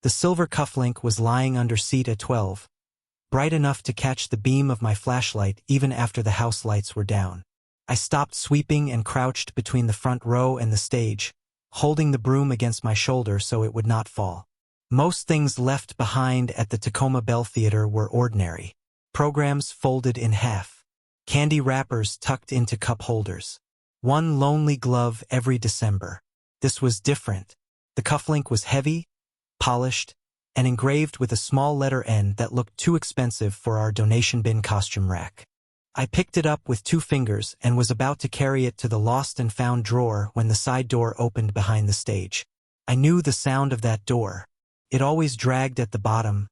The silver cufflink was lying under seat A12, bright enough to catch the beam of my flashlight even after the house lights were down. I stopped sweeping and crouched between the front row and the stage, holding the broom against my shoulder so it would not fall. Most things left behind at the Tacoma Bell Theater were ordinary. Programs folded in half. Candy wrappers tucked into cup holders. One lonely glove every December. This was different. The cufflink was heavy, polished, and engraved with a small letter N that looked too expensive for our donation bin costume rack. I picked it up with 2 fingers and was about to carry it to the lost and found drawer when the side door opened behind the stage. I knew the sound of that door. It always dragged at the bottom,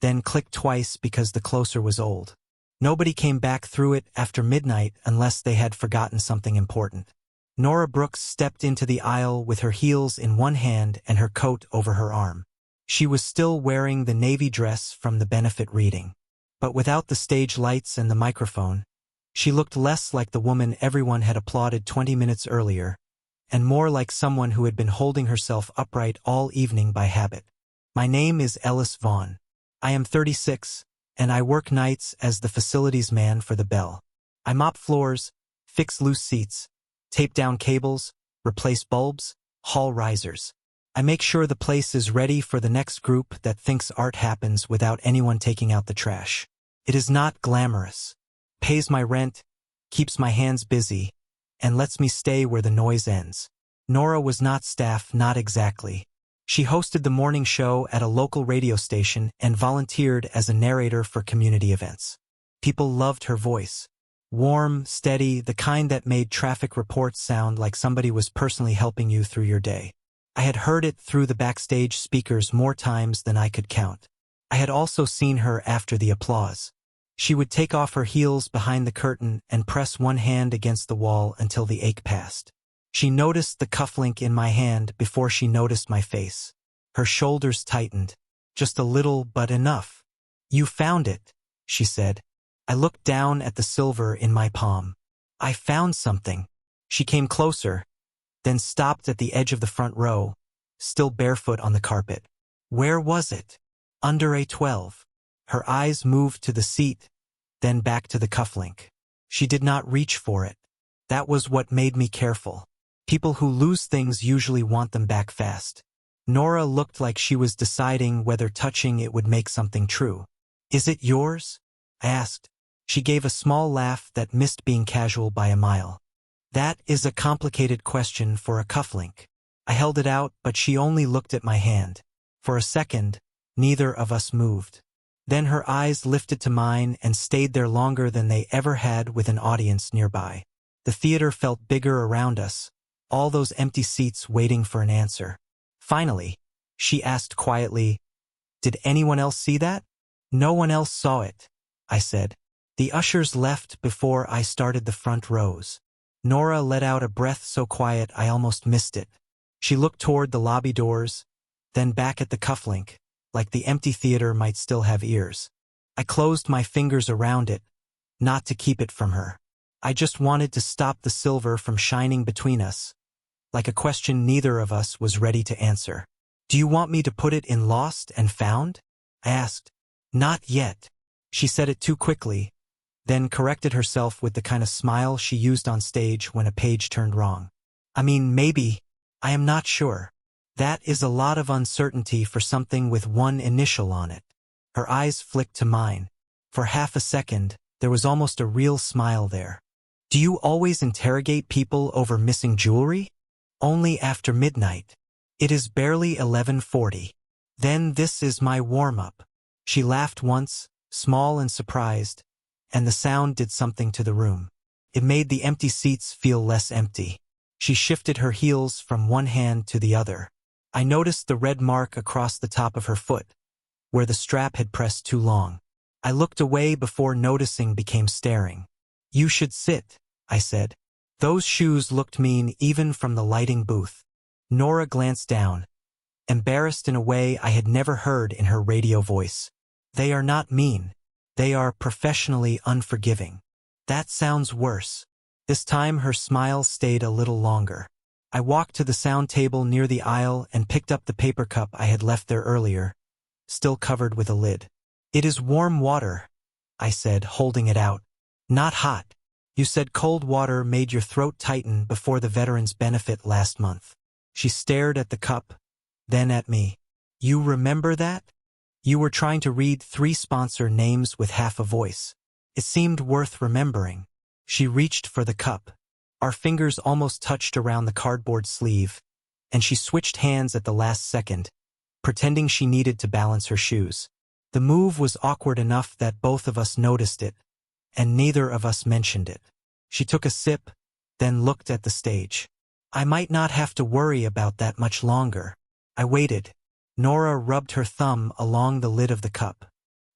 then clicked twice because the closer was old. Nobody came back through it after midnight unless they had forgotten something important. Nora Brooks stepped into the aisle with her heels in one hand and her coat over her arm. She was still wearing the navy dress from the benefit reading. But without the stage lights and the microphone, she looked less like the woman everyone had applauded 20 minutes earlier, and more like someone who had been holding herself upright all evening by habit. My name is Ellis Vaughn. I am 36, and I work nights as the facilities man for the Bell. I mop floors, fix loose seats, tape down cables, replace bulbs, haul risers. I make sure the place is ready for the next group that thinks art happens without anyone taking out the trash. It is not glamorous, pays my rent, keeps my hands busy, and lets me stay where the noise ends. Nora was not staff, not exactly. She hosted the morning show at a local radio station and volunteered as a narrator for community events. People loved her voice. Warm, steady, the kind that made traffic reports sound like somebody was personally helping you through your day. I had heard it through the backstage speakers more times than I could count. I had also seen her after the applause. She would take off her heels behind the curtain and press one hand against the wall until the ache passed. She noticed the cufflink in my hand before she noticed my face. Her shoulders tightened. Just a little, but enough. "You found it," she said. I looked down at the silver in my palm. "I found something." She came closer, then stopped at the edge of the front row, still barefoot on the carpet. "Where was it?" "Under A12. Her eyes moved to the seat, then back to the cufflink. She did not reach for it. That was what made me careful. People who lose things usually want them back fast. Nora looked like she was deciding whether touching it would make something true. "Is it yours?" I asked. She gave a small laugh that missed being casual by a mile. "That is a complicated question for a cufflink." I held it out, but she only looked at my hand. For a second, neither of us moved. Then her eyes lifted to mine and stayed there longer than they ever had with an audience nearby. The theater felt bigger around us, all those empty seats waiting for an answer. Finally, she asked quietly, "Did anyone else see that?" "No one else saw it," I said. The ushers left before I started the front rows. Nora let out a breath so quiet I almost missed it. She looked toward the lobby doors, then back at the cufflink, like the empty theater might still have ears. I closed my fingers around it, not to keep it from her. I just wanted to stop the silver from shining between us, like a question neither of us was ready to answer. "Do you want me to put it in Lost and Found?" I asked. "Not yet." She said it too quickly, then corrected herself with the kind of smile she used on stage when a page turned wrong. "I mean, maybe. I am not sure. That is a lot of uncertainty for something with one initial on it." Her eyes flicked to mine. For half a second, there was almost a real smile there. "Do you always interrogate people over missing jewelry?" "Only after midnight. It is barely 11:40. Then this is my warm-up." She laughed once, small and surprised, and the sound did something to the room. It made the empty seats feel less empty. She shifted her heels from one hand to the other. I noticed the red mark across the top of her foot, where the strap had pressed too long. I looked away before noticing became staring. "You should sit," I said. Those shoes looked mean even from the lighting booth. Nora glanced down, embarrassed in a way I had never heard in her radio voice. "They are not mean. They are professionally unforgiving." "That sounds worse." This time her smile stayed a little longer. I walked to the sound table near the aisle and picked up the paper cup I had left there earlier, still covered with a lid. "It is warm water," I said, holding it out. "Not hot. You said cold water made your throat tighten before the veterans' benefit last month." She stared at the cup, then at me. "You remember that? You were trying to read 3 sponsor names with half a voice. It seemed worth remembering." She reached for the cup. Our fingers almost touched around the cardboard sleeve, and she switched hands at the last second, pretending she needed to balance her shoes. The move was awkward enough that both of us noticed it, and neither of us mentioned it. She took a sip, then looked at the stage. "I might not have to worry about that much longer." I waited. Nora rubbed her thumb along the lid of the cup.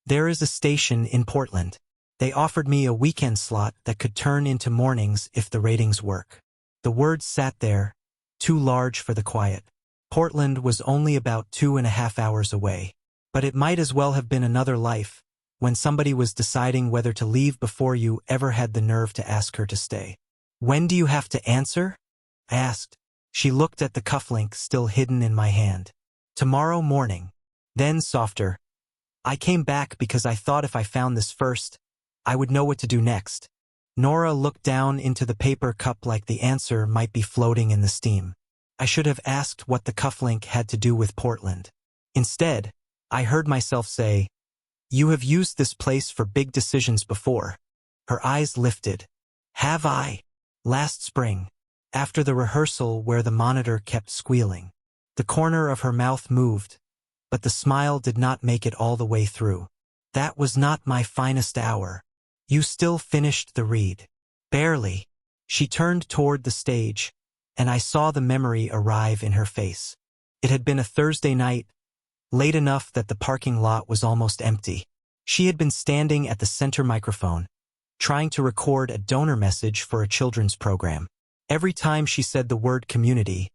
"There is a station in Portland. They offered me a weekend slot that could turn into mornings if the ratings work." The words sat there, too large for the quiet. Portland was only about 2.5 hours away. But it might as well have been another life, when somebody was deciding whether to leave before you ever had the nerve to ask her to stay. "When do you have to answer?" I asked. She looked at the cufflink still hidden in my hand. "Tomorrow morning." Then softer. "I came back because I thought if I found this first, I would know what to do next." Nora looked down into the paper cup like the answer might be floating in the steam. I should have asked what the cufflink had to do with Portland. Instead, I heard myself say, "You have used this place for big decisions before." Her eyes lifted. "Have I?" "Last spring, after the rehearsal where the monitor kept squealing." The corner of her mouth moved, but the smile did not make it all the way through. "That was not my finest hour." "You still finished the read." "Barely." She turned toward the stage, and I saw the memory arrive in her face. It had been a Thursday night, late enough that the parking lot was almost empty. She had been standing at the center microphone, trying to record a donor message for a children's program. Every time she said the word community,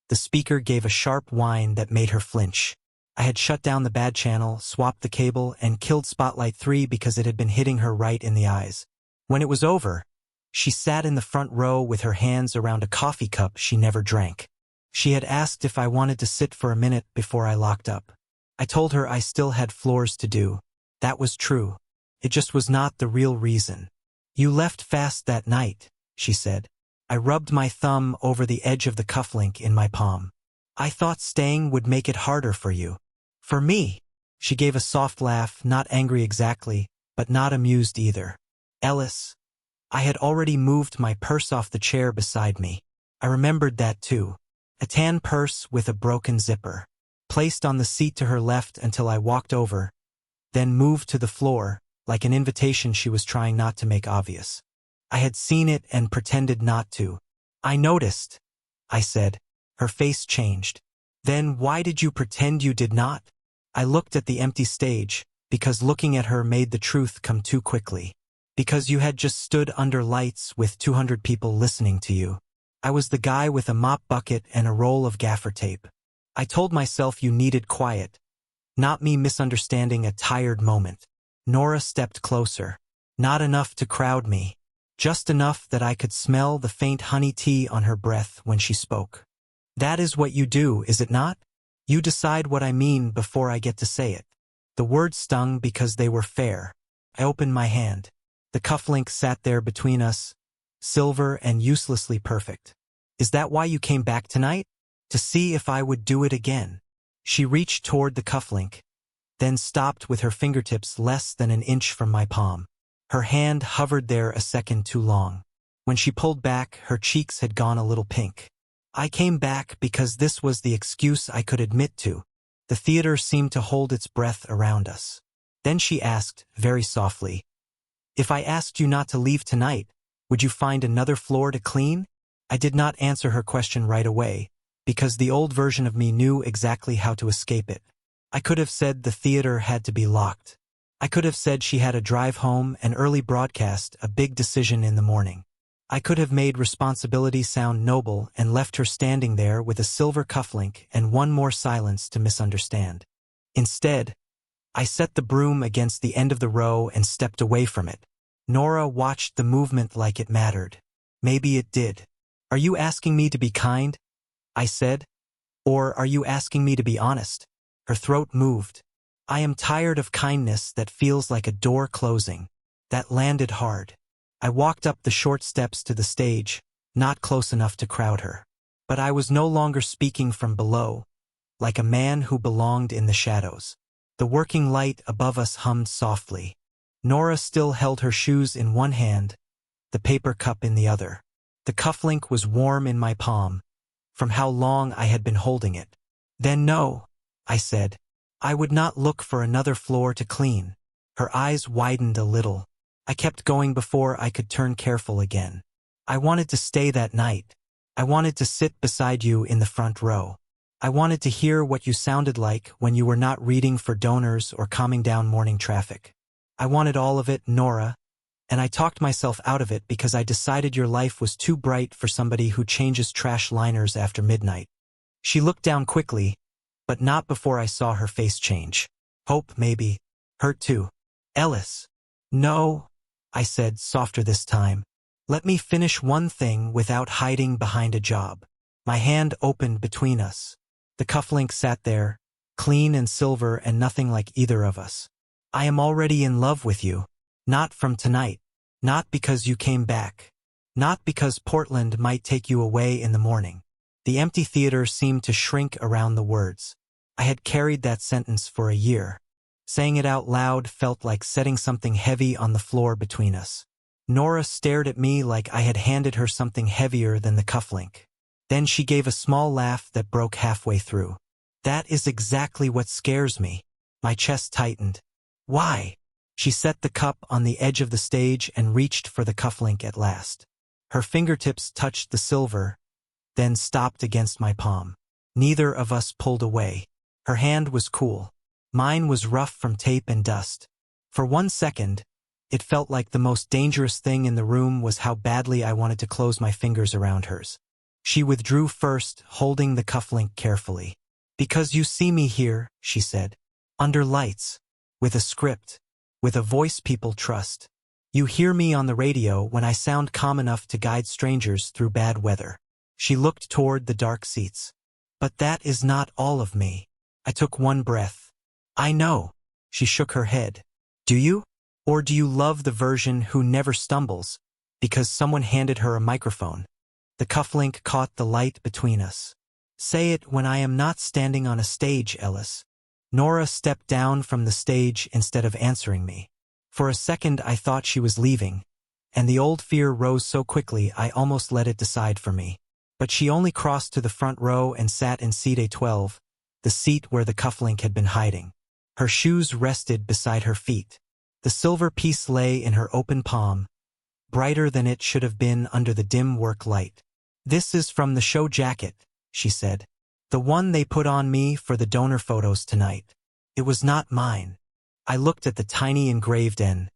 the speaker gave a sharp whine that made her flinch. I had shut down the bad channel, swapped the cable, and killed Spotlight 3 because it had been hitting her right in the eyes. When it was over, she sat in the front row with her hands around a coffee cup she never drank. She had asked if I wanted to sit for a minute before I locked up. I told her I still had floors to do. That was true. It just was not the real reason. "You left fast that night," she said. I rubbed my thumb over the edge of the cufflink in my palm. "I thought staying would make it harder for you." "For me?" She gave a soft laugh, not angry exactly, but not amused either. "Ellis." I had already moved my purse off the chair beside me. I remembered that too. A tan purse with a broken zipper. Placed on the seat to her left until I walked over, then moved to the floor, like an invitation she was trying not to make obvious. I had seen it and pretended not to. "I noticed," I said. Her face changed. "Then why did you pretend you did not?" I looked at the empty stage, because looking at her made the truth come too quickly. "Because you had just stood under lights with 200 people listening to you. I was the guy with a mop bucket and a roll of gaffer tape. I told myself you needed quiet, not me misunderstanding a tired moment." Nora stepped closer. Not enough to crowd me. Just enough that I could smell the faint honey tea on her breath when she spoke. "That is what you do, is it not? You decide what I mean before I get to say it." The words stung because they were fair. I opened my hand. The cufflink sat there between us, silver and uselessly perfect. "Is that why you came back tonight? To see if I would do it again?" She reached toward the cufflink, then stopped with her fingertips less than an inch from my palm. Her hand hovered there a second too long. When she pulled back, her cheeks had gone a little pink. "I came back because this was the excuse I could admit to." The theater seemed to hold its breath around us. Then she asked, very softly, "If I asked you not to leave tonight, would you find another floor to clean?" I did not answer her question right away, because the old version of me knew exactly how to escape it. I could have said the theater had to be locked. I could have said she had a drive home, an early broadcast, a big decision in the morning. I could have made responsibility sound noble and left her standing there with a silver cufflink and one more silence to misunderstand. Instead, I set the broom against the end of the row and stepped away from it. Nora watched the movement like it mattered. Maybe it did. "Are you asking me to be kind?" I said. Or are you asking me to be honest? Her throat moved. I am tired of kindness that feels like a door closing. That landed hard. I walked up the short steps to the stage, not close enough to crowd her. But I was no longer speaking from below, like a man who belonged in the shadows. The working light above us hummed softly. Nora still held her shoes in one hand, the paper cup in the other. The cufflink was warm in my palm, from how long I had been holding it. Then no, I said. I would not look for another floor to clean. Her eyes widened a little. I kept going before I could turn careful again. I wanted to stay that night. I wanted to sit beside you in the front row. I wanted to hear what you sounded like when you were not reading for donors or calming down morning traffic. I wanted all of it, Nora, and I talked myself out of it because I decided your life was too bright for somebody who changes trash liners after midnight. She looked down quickly, but not before I saw her face change. Hope, maybe. Hurt too. Ellis. No, I said, softer this time. Let me finish one thing without hiding behind a job. My hand opened between us. The cufflink sat there, clean and silver and nothing like either of us. I am already in love with you. Not from tonight. Not because you came back. Not because Portland might take you away in the morning. The empty theater seemed to shrink around the words. I had carried that sentence for a year. Saying it out loud felt like setting something heavy on the floor between us. Nora stared at me like I had handed her something heavier than the cufflink. Then she gave a small laugh that broke halfway through. That is exactly what scares me. My chest tightened. Why? She set the cup on the edge of the stage and reached for the cufflink at last. Her fingertips touched the silver, then stopped against my palm. Neither of us pulled away. Her hand was cool. Mine was rough from tape and dust. For 1 second, it felt like the most dangerous thing in the room was how badly I wanted to close my fingers around hers. She withdrew first, holding the cufflink carefully. Because you see me here, she said. Under lights. With a script. With a voice people trust. You hear me on the radio when I sound calm enough to guide strangers through bad weather. She looked toward the dark seats. But that is not all of me. I took one breath. I know. She shook her head. Do you? Or do you love the version who never stumbles, because someone handed her a microphone? The cufflink caught the light between us. Say it when I am not standing on a stage, Ellis. Nora stepped down from the stage instead of answering me. For a second I thought she was leaving, and the old fear rose so quickly I almost let it decide for me. But she only crossed to the front row and sat in seat A12, the seat where the cufflink had been hiding. Her shoes rested beside her feet. The silver piece lay in her open palm, brighter than it should have been under the dim work light. This is from the show jacket, she said. The one they put on me for the donor photos tonight. It was not mine. I looked at the tiny engraved N.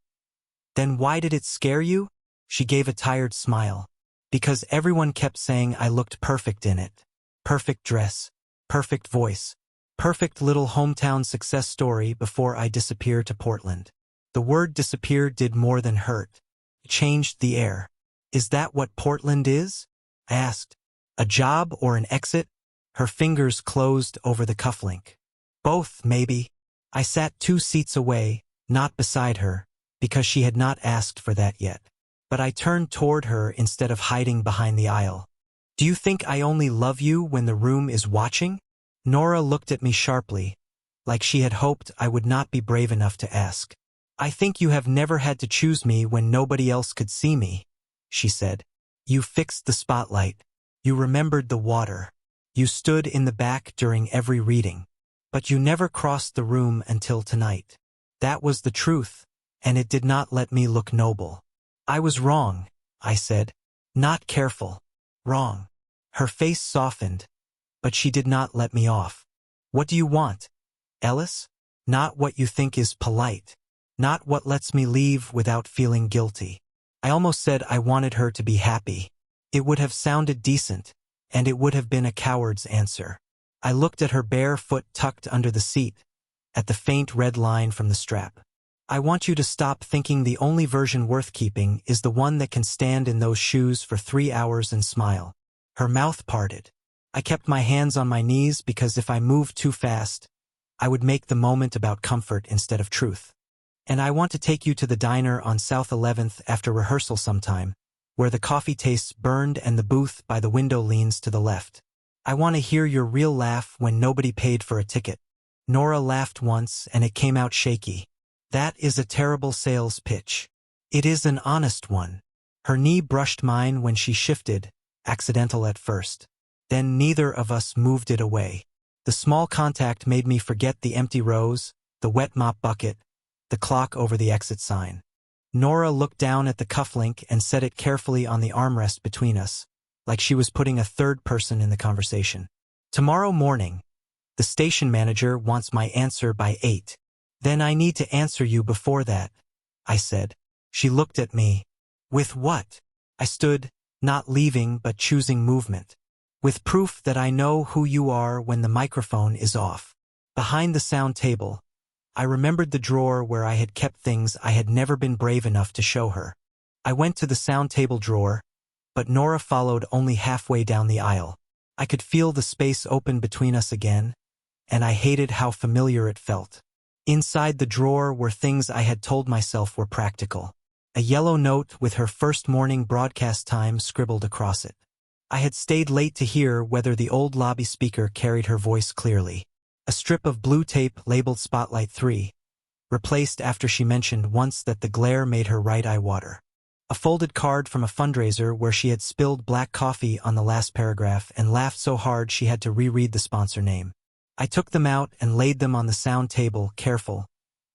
Then why did it scare you? She gave a tired smile. Because everyone kept saying I looked perfect in it. Perfect dress. Perfect voice. Perfect little hometown success story before I disappeared to Portland. The word disappear did more than hurt. It changed the air. Is that what Portland is? I asked. A job or an exit? Her fingers closed over the cufflink. Both, maybe. I sat 2 seats away, not beside her, because she had not asked for that yet. But I turned toward her instead of hiding behind the aisle. Do you think I only love you when the room is watching? Nora looked at me sharply, like she had hoped I would not be brave enough to ask. I think you have never had to choose me when nobody else could see me, she said. You fixed the spotlight. You remembered the water. You stood in the back during every reading. But you never crossed the room until tonight. That was the truth, and it did not let me look noble. I was wrong, I said. Not careful. Wrong. Her face softened, but she did not let me off. What do you want, Ellis? Not what you think is polite. Not what lets me leave without feeling guilty. I almost said I wanted her to be happy. It would have sounded decent, and it would have been a coward's answer. I looked at her bare foot tucked under the seat, at the faint red line from the strap. I want you to stop thinking the only version worth keeping is the one that can stand in those shoes for 3 hours and smile. Her mouth parted. I kept my hands on my knees because if I moved too fast, I would make the moment about comfort instead of truth. And I want to take you to the diner on South 11th after rehearsal sometime, where the coffee tastes burned and the booth by the window leans to the left. I want to hear your real laugh when nobody paid for a ticket. Nora laughed once and it came out shaky. That is a terrible sales pitch. It is an honest one. Her knee brushed mine when she shifted, accidental at first. Then neither of us moved it away. The small contact made me forget the empty rows, the wet mop bucket, the clock over the exit sign. Nora looked down at the cufflink and set it carefully on the armrest between us, like she was putting a third person in the conversation. Tomorrow morning, the station manager wants my answer by 8. Then I need to answer you before that, I said. She looked at me. With what? I stood, not leaving but choosing movement. With proof that I know who you are when the microphone is off. Behind the sound table, I remembered the drawer where I had kept things I had never been brave enough to show her. I went to the sound table drawer, but Nora followed only halfway down the aisle. I could feel the space open between us again, and I hated how familiar it felt. Inside the drawer were things I had told myself were practical. A yellow note with her first morning broadcast time scribbled across it. I had stayed late to hear whether the old lobby speaker carried her voice clearly. A strip of blue tape labeled Spotlight 3, replaced after she mentioned once that the glare made her right eye water. A folded card from a fundraiser where she had spilled black coffee on the last paragraph and laughed so hard she had to reread the sponsor name. I took them out and laid them on the sound table, careful,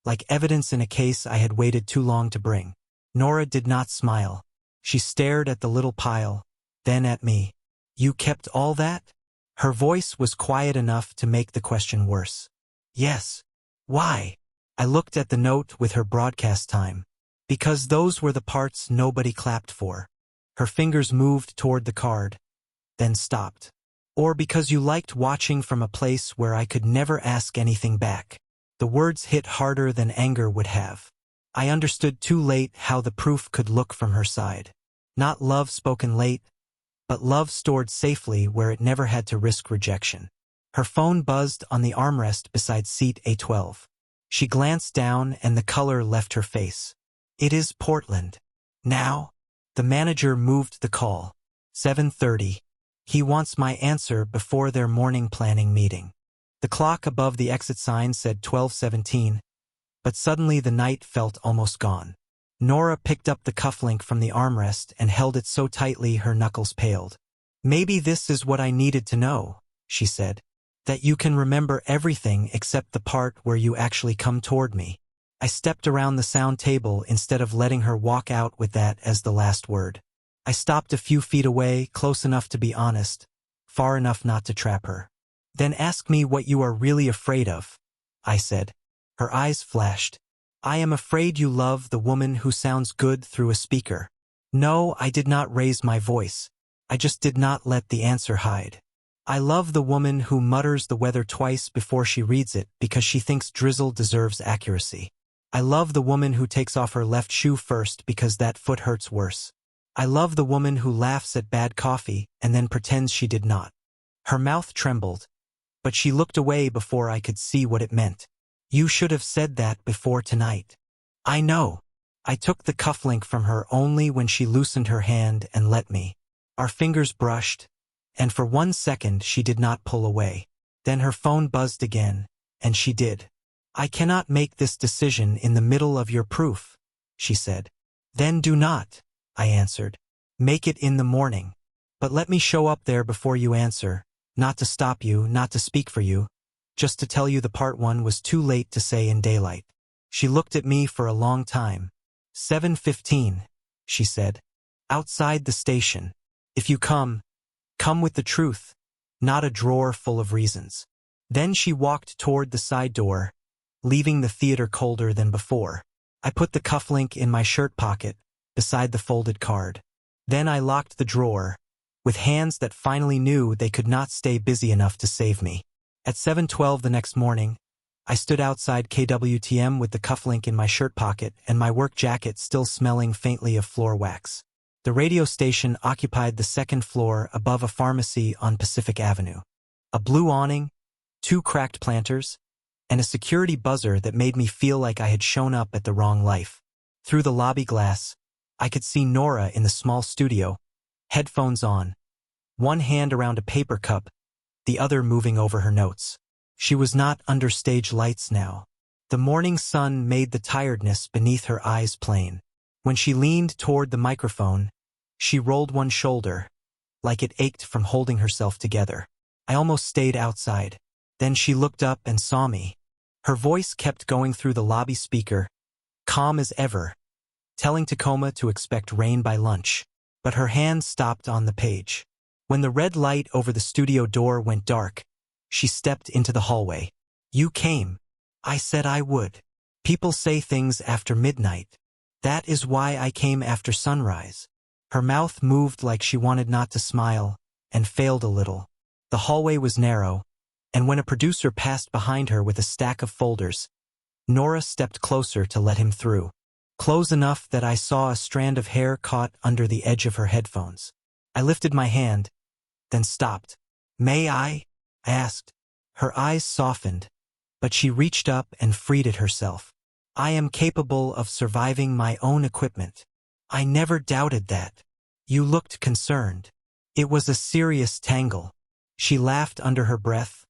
like evidence in a case I had waited too long to bring. Nora did not smile. She stared at the little pile, then at me. You kept all that? Her voice was quiet enough to make the question worse. Yes. Why? I looked at the note with her broadcast time. Because those were the parts nobody clapped for. Her fingers moved toward the card, then stopped. Or because you liked watching from a place where I could never ask anything back. The words hit harder than anger would have. I understood too late how the proof could look from her side. Not love spoken late, but love stored safely where it never had to risk rejection. Her phone buzzed on the armrest beside seat A12. She glanced down and the color left her face. It is Portland. Now? The manager moved the call. 7:30. He wants my answer before their morning planning meeting. The clock above the exit sign said 12:17, but suddenly the night felt almost gone. Nora picked up the cufflink from the armrest and held it so tightly her knuckles paled. Maybe this is what I needed to know, she said. That you can remember everything except the part where you actually come toward me. I stepped around the sound table instead of letting her walk out with that as the last word. I stopped a few feet away, close enough to be honest, far enough not to trap her. Then ask me what you are really afraid of, I said. Her eyes flashed. I am afraid you love the woman who sounds good through a speaker. No, I did not raise my voice. I just did not let the answer hide. I love the woman who mutters the weather twice before she reads it because she thinks drizzle deserves accuracy. I love the woman who takes off her left shoe first because that foot hurts worse. I love the woman who laughs at bad coffee and then pretends she did not. Her mouth trembled, but she looked away before I could see what it meant. You should have said that before tonight. I know. I took the cufflink from her only when she loosened her hand and let me. Our fingers brushed, and for 1 second she did not pull away. Then her phone buzzed again, and she did. I cannot make this decision in the middle of your proof, she said. Then do not, I answered. Make it in the morning. But let me show up there before you answer, not to stop you, not to speak for you, just to tell you the part one was too late to say in daylight. She looked at me for a long time. 7:15, she said. Outside the station. If you come with the truth, not a drawer full of reasons. Then she walked toward the side door, leaving the theater colder than before. I put the cufflink in my shirt pocket, beside the folded card. Then I locked the drawer, with hands that finally knew they could not stay busy enough to save me. At 7:12 the next morning, I stood outside KWTM with the cufflink in my shirt pocket and my work jacket still smelling faintly of floor wax. The radio station occupied the second floor above a pharmacy on Pacific Avenue. A blue awning, 2 cracked planters, and a security buzzer that made me feel like I had shown up at the wrong life. Through the lobby glass, I could see Nora in the small studio, headphones on, one hand around a paper cup, the other moving over her notes. She was not under stage lights now. The morning sun made the tiredness beneath her eyes plain. When she leaned toward the microphone, she rolled one shoulder, like it ached from holding herself together. I almost stayed outside. Then she looked up and saw me. Her voice kept going through the lobby speaker, calm as ever, telling Tacoma to expect rain by lunch. But her hand stopped on the page. When the red light over the studio door went dark, she stepped into the hallway. "You came. I said I would. People say things after midnight. That is why I came after sunrise." Her mouth moved like she wanted not to smile, and failed a little. The hallway was narrow, and when a producer passed behind her with a stack of folders, Nora stepped closer to let him through. Close enough that I saw a strand of hair caught under the edge of her headphones. I lifted my hand, then stopped. "May I?" I asked. Her eyes softened, but she reached up and freed it herself. "I am capable of surviving my own equipment." "I never doubted that." "You looked concerned." "It was a serious tangle." She laughed under her breath,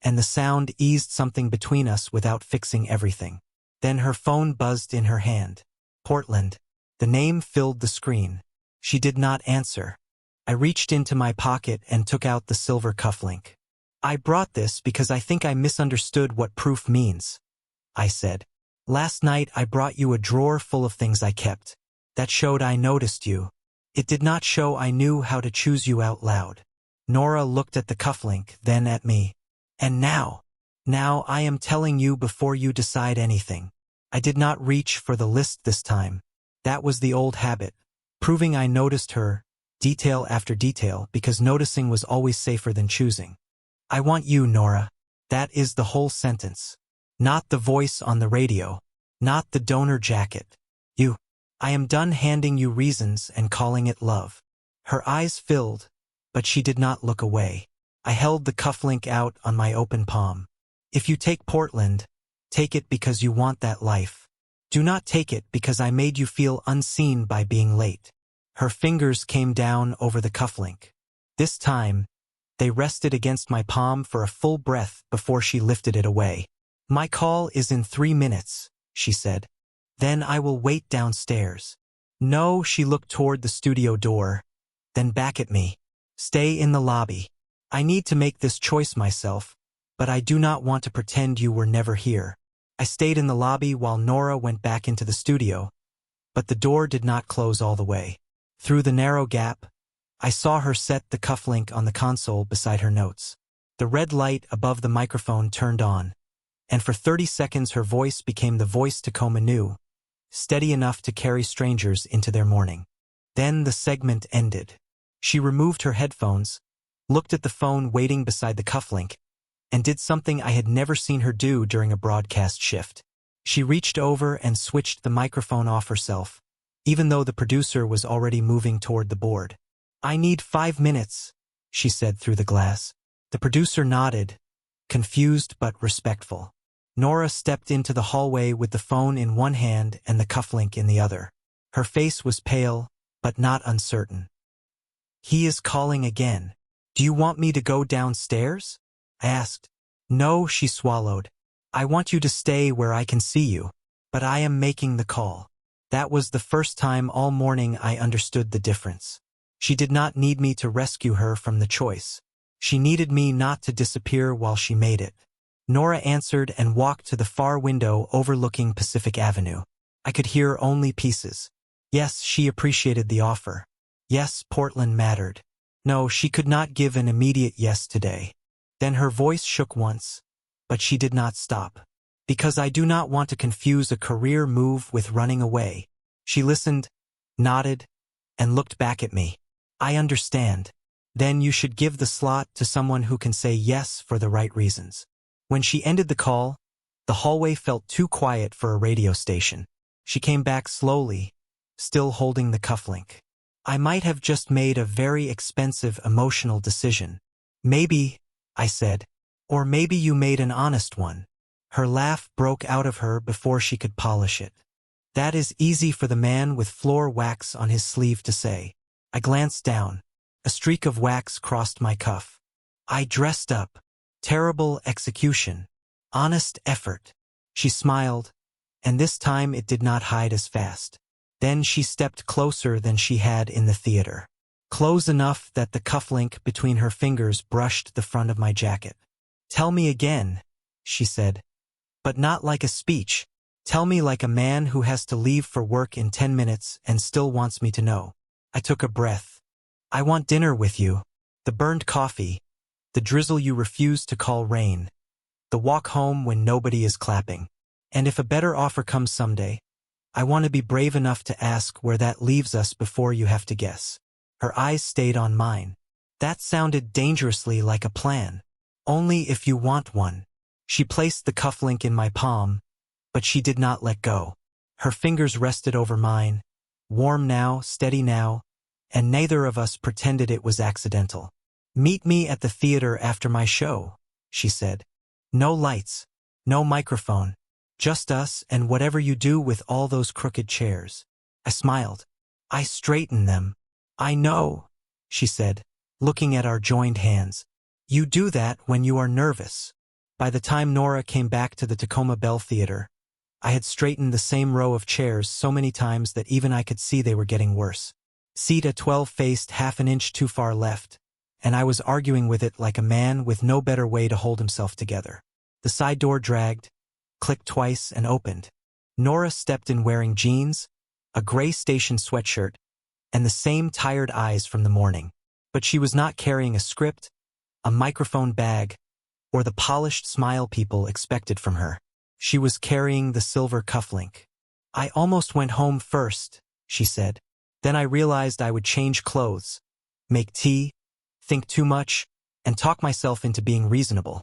and the sound eased something between us without fixing everything. Then her phone buzzed in her hand. Portland. The name filled the screen. She did not answer. I reached into my pocket and took out the silver cufflink. "I brought this because I think I misunderstood what proof means," I said. "Last night I brought you a drawer full of things I kept. That showed I noticed you. It did not show I knew how to choose you out loud." Nora looked at the cufflink, then at me. "And now I am telling you before you decide anything." I did not reach for the list this time. That was the old habit, proving I noticed her, detail after detail, because noticing was always safer than choosing. "I want you, Nora." That is the whole sentence. Not the voice on the radio. Not the donor jacket. You. I am done handing you reasons and calling it love. Her eyes filled, but she did not look away. I held the cufflink out on my open palm. "If you take Portland, take it because you want that life. Do not take it because I made you feel unseen by being late." Her fingers came down over the cufflink. This time, they rested against my palm for a full breath before she lifted it away. "My call is in 3 minutes, she said. "Then I will wait downstairs." "No," she looked toward the studio door, then back at me. "Stay in the lobby. I need to make this choice myself, but I do not want to pretend you were never here." I stayed in the lobby while Nora went back into the studio, but the door did not close all the way. Through the narrow gap, I saw her set the cufflink on the console beside her notes. The red light above the microphone turned on, and for 30 seconds her voice became the voice Tacoma knew, steady enough to carry strangers into their morning. Then the segment ended. She removed her headphones, looked at the phone waiting beside the cufflink, and did something I had never seen her do during a broadcast shift. She reached over and switched the microphone off herself, even though the producer was already moving toward the board. "I need 5 minutes, she said through the glass. The producer nodded, confused but respectful. Nora stepped into the hallway with the phone in one hand and the cufflink in the other. Her face was pale, but not uncertain. "He is calling again. Do you want me to go downstairs?" I asked. "No," she swallowed. "I want you to stay where I can see you. But I am making the call." That was the first time all morning I understood the difference. She did not need me to rescue her from the choice. She needed me not to disappear while she made it. Nora answered and walked to the far window overlooking Pacific Avenue. I could hear only pieces. Yes, she appreciated the offer. Yes, Portland mattered. No, she could not give an immediate yes today. Then her voice shook once, but she did not stop. "Because I do not want to confuse a career move with running away." She listened, nodded, and looked back at me. "I understand. Then you should give the slot to someone who can say yes for the right reasons." When she ended the call, the hallway felt too quiet for a radio station. She came back slowly, still holding the cufflink. I might have just made a very expensive emotional decision. Maybe, I said. Or maybe you made an honest one. Her laugh broke out of her before she could polish it. That is easy for the man with floor wax on his sleeve to say. I glanced down. A streak of wax crossed my cuff. I dressed up. Terrible execution. Honest effort. She smiled, and this time it did not hide as fast. Then she stepped closer than she had in the theater. Close enough that the cufflink between her fingers brushed the front of my jacket. Tell me again, she said. But not like a speech. Tell me like a man who has to leave for work in 10 minutes and still wants me to know. I took a breath. I want dinner with you. The burned coffee. The drizzle you refuse to call rain. The walk home when nobody is clapping. And if a better offer comes someday, I want to be brave enough to ask where that leaves us before you have to guess. Her eyes stayed on mine. That sounded dangerously like a plan. Only if you want one. She placed the cufflink in my palm, but she did not let go. Her fingers rested over mine, warm now, steady now, and neither of us pretended it was accidental. Meet me at the theater after my show, she said. No lights, no microphone, just us and whatever you do with all those crooked chairs. I smiled. I straighten them. I know, she said, looking at our joined hands. You do that when you are nervous. By the time Nora came back to the Tacoma Bell Theater, I had straightened the same row of chairs so many times that even I could see they were getting worse. Seat A12 faced half an inch too far left, and I was arguing with it like a man with no better way to hold himself together. The side door dragged, clicked twice, and opened. Nora stepped in wearing jeans, a gray station sweatshirt, and the same tired eyes from the morning. But she was not carrying a script, a microphone bag, or the polished smile people expected from her. She was carrying the silver cufflink. I almost went home first, she said. Then I realized I would change clothes, make tea, think too much, and talk myself into being reasonable.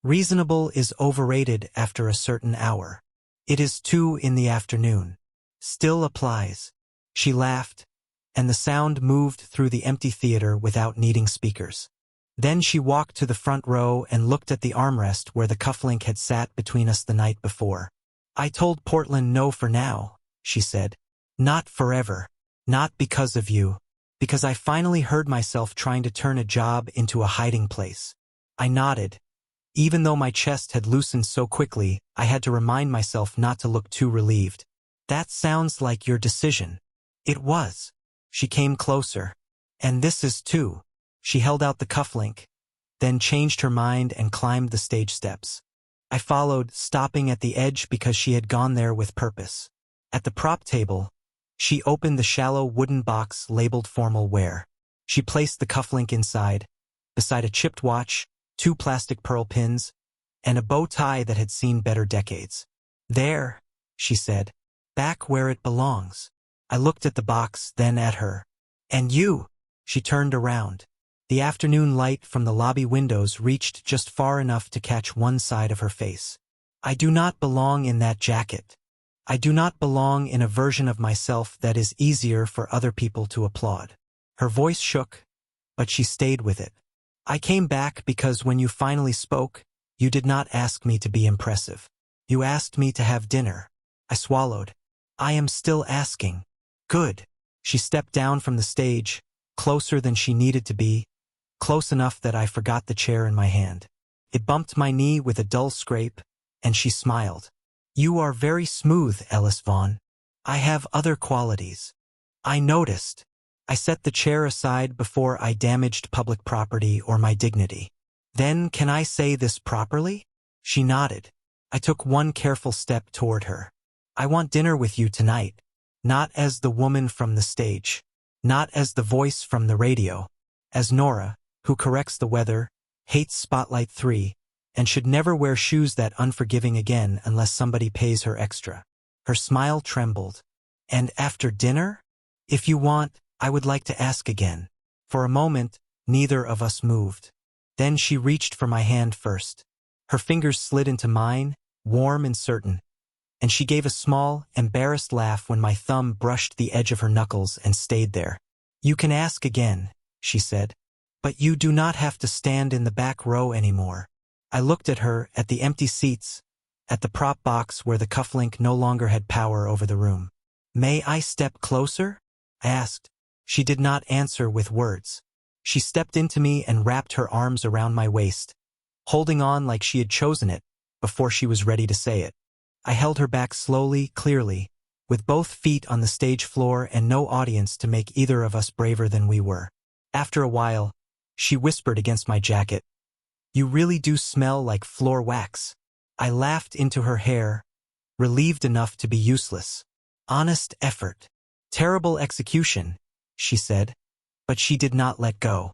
Reasonable is overrated after a certain hour. It is 2 in the afternoon. Still applies. She laughed, and the sound moved through the empty theater without needing speakers. Then she walked to the front row and looked at the armrest where the cufflink had sat between us the night before. I told Portland no for now, she said. Not forever. Not because of you. Because I finally heard myself trying to turn a job into a hiding place. I nodded. Even though my chest had loosened so quickly, I had to remind myself not to look too relieved. That sounds like your decision. It was. She came closer. And this is too. She held out the cufflink, then changed her mind and climbed the stage steps. I followed, stopping at the edge because she had gone there with purpose. At the prop table, she opened the shallow wooden box labeled formal wear. She placed the cufflink inside, beside a chipped watch, 2 plastic pearl pins, and a bow tie that had seen better decades. There, she said, back where it belongs. I looked at the box, then at her. And you? She turned around. The afternoon light from the lobby windows reached just far enough to catch one side of her face. I do not belong in that jacket. I do not belong in a version of myself that is easier for other people to applaud. Her voice shook, but she stayed with it. I came back because when you finally spoke, you did not ask me to be impressive. You asked me to have dinner. I swallowed. I am still asking. Good. She stepped down from the stage, closer than she needed to be, close enough that I forgot the chair in my hand. It bumped my knee with a dull scrape, and she smiled. You are very smooth, Ellis Vaughn. I have other qualities. I noticed. I set the chair aside before I damaged public property or my dignity. Then, can I say this properly? She nodded. I took one careful step toward her. I want dinner with you tonight. Not as the woman from the stage. Not as the voice from the radio. As Nora, who corrects the weather, hates Spotlight 3, and should never wear shoes that unforgiving again unless somebody pays her extra. Her smile trembled. And after dinner? If you want, I would like to ask again. For a moment, neither of us moved. Then she reached for my hand first. Her fingers slid into mine, warm and certain, and she gave a small, embarrassed laugh when my thumb brushed the edge of her knuckles and stayed there. You can ask again, she said. But you do not have to stand in the back row anymore. I looked at her, at the empty seats, at the prop box where the cufflink no longer had power over the room. May I step closer? I asked. She did not answer with words. She stepped into me and wrapped her arms around my waist, holding on like she had chosen it, before she was ready to say it. I held her back slowly, clearly, with both feet on the stage floor and no audience to make either of us braver than we were. After a while, she whispered against my jacket, "You really do smell like floor wax." I laughed into her hair, relieved enough to be useless. Honest effort. Terrible execution, she said, but she did not let go.